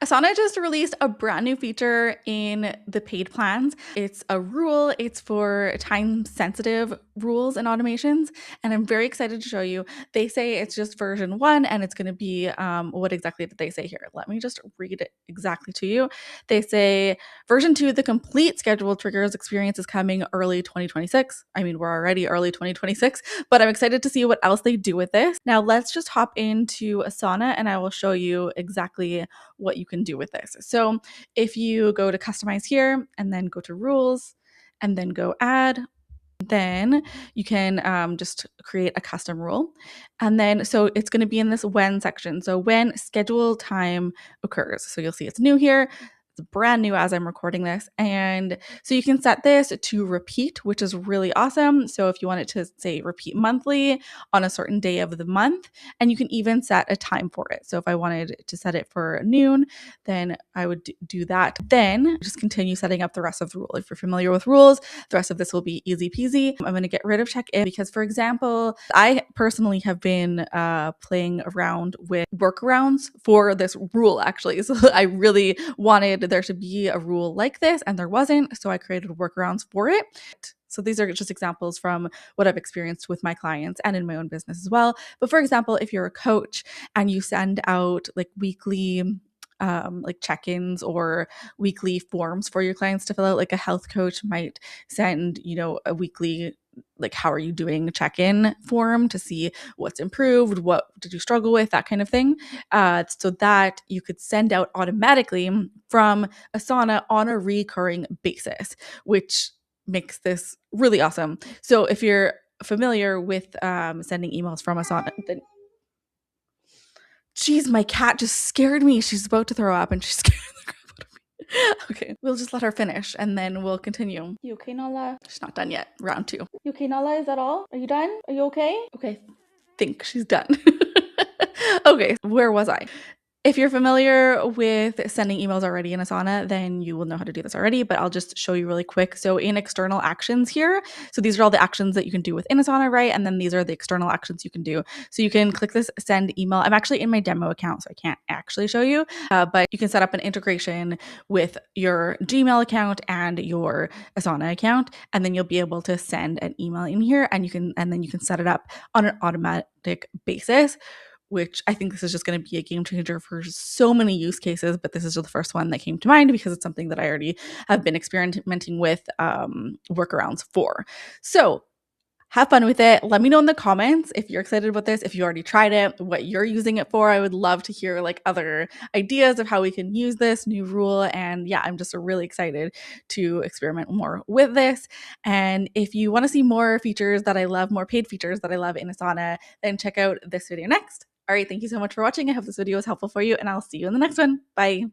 Asana just released a brand new feature in the paid plans. It's a rule, it's for time sensitive rules and automations. And I'm very excited to show you. They say it's just version 1 and it's going to be what exactly did they say here? Let me just read it exactly to you. They say version 2, the complete schedule triggers experience is coming early 2026. I mean, we're already early 2026, but I'm excited to see what else they do with this. Now let's just hop into Asana and I will show you exactly what you can do with this. So if you go to customize here and then go to rules and then go add, then you can just create a custom rule. And then, so it's going to be in this when section. So when schedule time occurs. So you'll see it's new here. It's brand new as I'm recording this. And so you can set this to repeat, which is really awesome. So if you want it to say repeat monthly on a certain day of the month, and you can even set a time for it. So if I wanted to set it for noon, then I would do that. Then just continue setting up the rest of the rule. If you're familiar with rules, the rest of this will be easy peasy. I'm going to get rid of check-in because, for example, I personally have been playing around with workarounds for this rule, actually. So I really wanted there to be a rule like this, and there wasn't. So I created workarounds for it. So these are just examples from what I've experienced with my clients and in my own business as well. But for example, if you're a coach and you send out like weekly like check-ins or weekly forms for your clients to fill out, like a health coach might send, a weekly like how are you doing check-in form to see what's improved, what did you struggle with, that kind of thing, so that you could send out automatically from Asana on a recurring basis, which makes this really awesome. So if you're familiar with sending emails from Asana, then jeez, my cat just scared me. She's about to throw up and she's scared the crap out of me. Okay, we'll just let her finish and then we'll continue. You okay, Nala? She's not done yet. Round 2. You okay, Nala? Is that all? Are you done? Are you okay? Okay, think she's done. Okay, where was I? If you're familiar with sending emails already in Asana, then you will know how to do this already, but I'll just show you really quick. So in external actions here, so these are all the actions that you can do within Asana, right? And then these are the external actions you can do. So you can click this send email. I'm actually in my demo account, so I can't actually show you, but you can set up an integration with your Gmail account and your Asana account, and then you'll be able to send an email in here, and then you can set it up on an automatic basis, which I think this is just going to be a game changer for so many use cases. But this is just the first one that came to mind because it's something that I already have been experimenting with workarounds for. So have fun with it. Let me know in the comments if you're excited about this, if you already tried it, what you're using it for. I would love to hear like other ideas of how we can use this new rule. And yeah, I'm just really excited to experiment more with this. And if you want to see more features that I love, more paid features that I love in Asana, then check out this video next. All right, thank you so much for watching. I hope this video was helpful for you, and I'll see you in the next one. Bye.